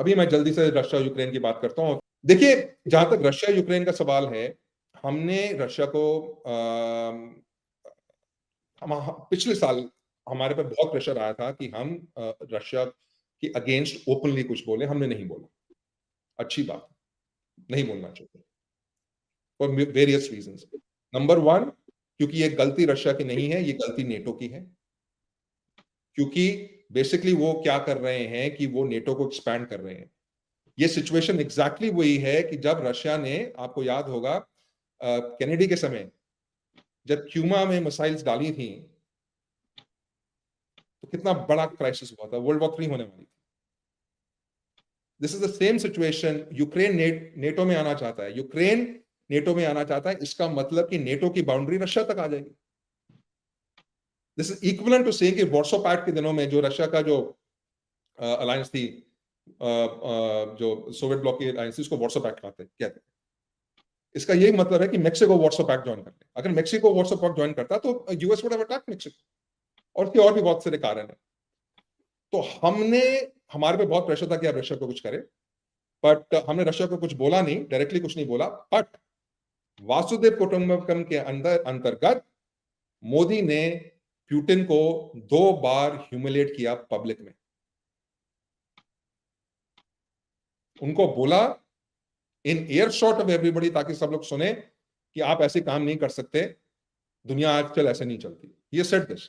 अभी मैं जल्दी से रशिया यूक्रेन की बात करता हूँ। देखिए, जहां तक रशिया यूक्रेन का सवाल है, हमने रशिया को पिछले साल हमारे पे बहुत प्रेशर आया था कि हम रशिया के अगेंस्ट ओपनली कुछ बोले, हमने नहीं बोला। अच्छी बात, नहीं बोलना चाहिए फॉर वेरियस रीजंस। नंबर 1, क्योंकि ये गलती रशिया की नहीं है, ये गलती नेटो की है। क्योंकि बेसिकली वो क्या कर रहे हैं कि वो नेटो को एक्सपैंड कर रहे हैं। ये सिचुएशन एग्जैक्टली वही है कि जब रशिया ने, आपको याद होगा केनेडी के समय जब क्यूबा में मिसाइल्स डाली थी, तो कितना बड़ा क्राइसिस हुआ था, वर्ल्ड वॉर 3 होने वाली थी। This is the same situation. Ukraine NATO में आना चाहता है, यूक्रेन नेटो में आना चाहता है, इसका मतलब कि नेटो की बाउंड्री रशिया तक आ जाएगी। This is equivalent to saying कि वॉर्सो पैक्ट के दिनों में जो रशिया का जो अलायंस थी, जो सोवियत ब्लॉक की अलायंस थी, उसको वॉर्सो पैक्ट कहते हैं। इसका यही मतलब है कि मेक्सिको वॉर्सो पैक्ट ज्वाइन कर ले। अगर मेक्सिको वॉर्सो पैक्ट ज्वाइन करता तो US would have attacked Mexico, और उसके और भी बहुत सारे कारण हैं। तो हमारे पे बहुत प्रेशर था कि आप रशिया को कुछ करें, बट हमने रशिया को कुछ बोला नहीं, डायरेक्टली कुछ नहीं बोला। बट वासुदेव कुटुंबकम के अंतर्गत मोदी ने पुतिन को 2 बार ह्यूमिलेट किया पब्लिक में। उनको बोला in air shot of everybody, ताकि सब लोग सुने कि आप ऐसे काम नहीं कर सकते, दुनिया आजकल ऐसे नहीं चलती। ये said this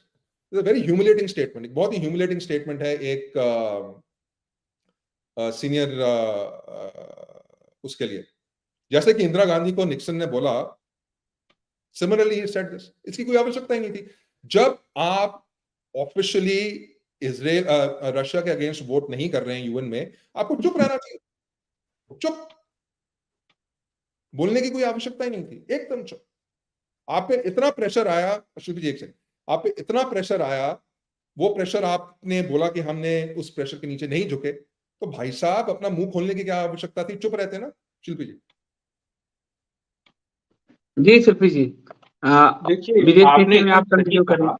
very humiliating statement, बहुत ही ह्यूमिलेटिंग स्टेटमेंट है एक सीनियर उसके लिए। जैसे कि इंदिरा गांधी को निक्सन ने बोला, सिमिलरली ही सेड दिस। इसकी कोई आवश्यकता ही नहीं थी। जब आप ऑफिशियली इसराइल रशिया के अगेंस्ट वोट नहीं कर रहे हैं यूएन में, आपको चुप रहना चाहिए, चुप, बोलने की कोई आवश्यकता ही नहीं थी, एकदम चुप। आप पे इतना प्रेशर आया, अश्विनी जी एक सेकंड, आप पे इतना प्रेशर आया, वो प्रेशर आपने बोला कि हमने उस प्रेशर के नीचे नहीं झुके, तो भाई साहब अपना मुंह खोलने की क्या आवश्यकता थी, चुप रहते ना शिल्पी जी। जी शिल्पी जी, देखिए, विदेश आपने नीति में एकदम आप सही कंटिन्यू करें। कहा,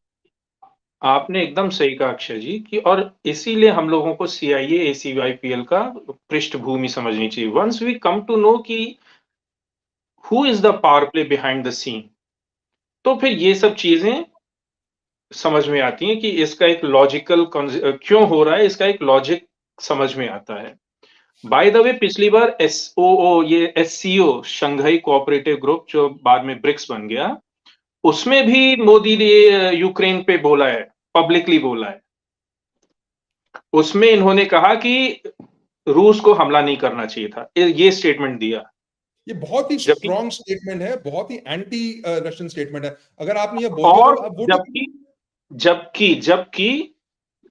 आपने एकदम सही कहा अक्षय जी कि, और इसीलिए हम लोगों को सीआईए एसीवाईपीएल का पृष्ठभूमि समझनी चाहिए। Once we come to know कि who is the power play behind the scene, तो फिर ये सब चीजें समझ में आती हैं कि इसका एक लॉजिकल क्यों हो रहा है, इसका एक लॉजिक समझ में आता है। बाय द वे, पिछली बार एसओओ, ये एससीओ, शंघाई कोऑपरेटिव ग्रुप, जो बाद में ब्रिक्स बन गया, उसमें भी मोदी ने यूक्रेन पे बोला है, पब्लिकली बोला है। उसमें इन्होंने कहा कि रूस को हमला नहीं करना चाहिए था, ये स्टेटमेंट दिया। ये बहुत ही जबकि स्ट्रॉन्ग स्टेटमेंट है, बहुत ही एंटी रशियन स्टेटमेंट है। अगर आपने ये बोल दिया और तो आप वोट जबकि जबकि जबकि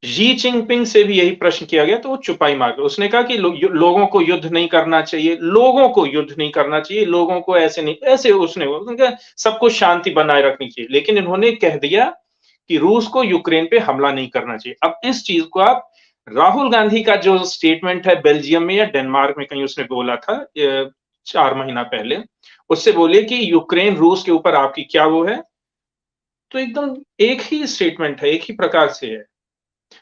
जी जिनपिंग से भी यही प्रश्न किया गया, तो वो चुपाई मार गए। उसने कहा कि लोगों को युद्ध नहीं करना चाहिए, लोगों को युद्ध नहीं करना चाहिए, लोगों को ऐसे नहीं, ऐसे उसने कहा सबको शांति बनाए रखनी चाहिए। लेकिन इन्होंने कह दिया कि रूस को यूक्रेन पे हमला नहीं करना चाहिए। अब इस चीज को आप, राहुल गांधी का जो स्टेटमेंट है बेल्जियम में या डेनमार्क में कहीं उसने बोला था 4 महीना पहले, उससे बोले कि यूक्रेन रूस के ऊपर आपकी क्या वो है, तो एकदम एक ही स्टेटमेंट है, एक ही प्रकार से है।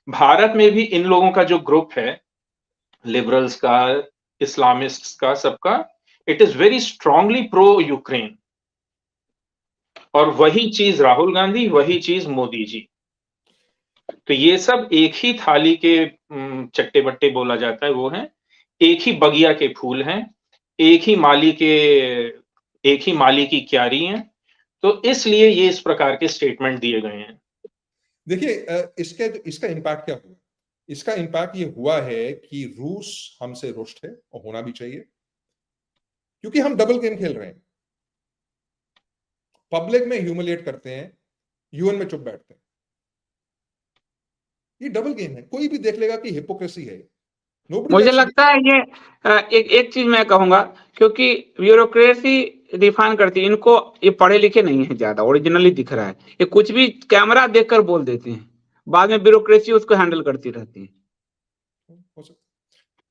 भारत में भी इन लोगों का जो ग्रुप है, लिबरल्स का, इस्लामिस्ट्स का, सबका, it is very strongly pro Ukraine. और वही चीज राहुल गांधी, वही चीज मोदी जी। तो ये सब एक ही थाली के चट्टे बट्टे बोला जाता है, वो है एक ही बगिया के फूल हैं, एक ही माली की क्यारी हैं। तो इसलिए ये इस प्रकार के स्टेटमेंट दिए गए हैं। देखिए, इसका इम्पैक्ट क्या हुआ? इसका इम्पैक्ट ये हुआ है कि रूस हमसे रुष्ट है, और होना भी चाहिए, क्योंकि हम डबल गेम खेल रहे हैं। पब्लिक में ह्यूमिलेट करते हैं, यूएन में चुप बैठते हैं। ये डबल गेम है, कोई भी देख लेगा कि हिपोक्रेसी है। मुझे लगता है ये एक चीज मैं कहूंगा, क्योंकि ब्यूरोक्रेसी डिफाइन करती है इनको, ये पढ़े लिखे नहीं है, ज्यादा ओरिजिनली दिख रहा है, ये कुछ भी कैमरा देखकर बोल देते हैं, बाद में ब्यूरोक्रेसी उसको हैंडल करती रहती है। हो सकता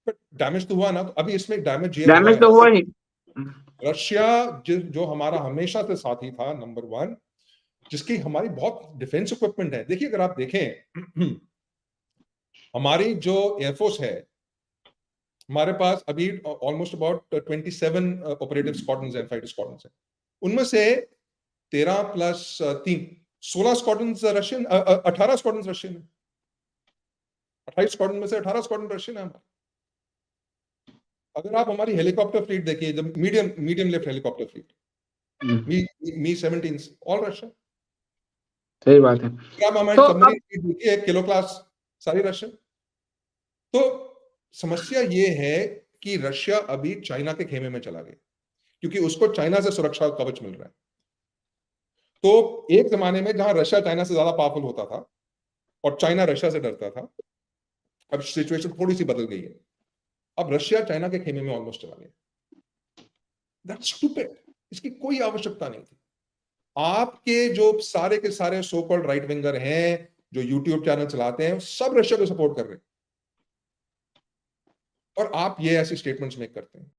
है, डैमेज तो हुआ ना। तो अभी इसमें डैमेज ये डैमेज तो हुआ ही। रशिया जो हमारा हमेशा से साथी था, नंबर 1, जिसकी हमारी बहुत डिफेंस इक्विपमेंट है। देखिए, अगर आप देखें हमारी जो एयरफोर्स है, हमारे पास अभी almost about 27 operative squadrons and fighter squadrons हैं। उनमें से 13 plus 3 16 squadrons Russian, 18 squadrons Russian है। 28 स्क्वाड्रन में से 18 स्क्वाड्रन रशियन है हमारे। अगर आप हमारी हेलीकॉप्टर फ्लीट देखिए, जब मीडियम लिफ्ट हेलीकॉप्टर फ्लीट, मी 17 ऑल रशियन। सही बात है। आप हमारी तो सबमरीन फ्लीट देखिए, किलो क्लास, सारी रशियन। तो समस्या ये है कि रशिया अभी चाइना के खेमे में चला गया, क्योंकि उसको चाइना से सुरक्षा कवच मिल रहा है। तो एक जमाने में जहां रशिया चाइना से ज्यादा पावरफुल होता था और चाइना रशिया से डरता था, अब सिचुएशन थोड़ी सी बदल गई है। अब रशिया चाइना के खेमे में ऑलमोस्ट चला गया। That's stupid. इसकी कोई आवश्यकता नहीं थी। आपके जो सारे के सारे सो कॉल्ड राइट विंगर हैं, जो यूट्यूब चैनल चलाते हैं, सब रशिया को सपोर्ट कर रहे हैं, और आप ये ऐसे स्टेटमेंट्स मेक करते हैं।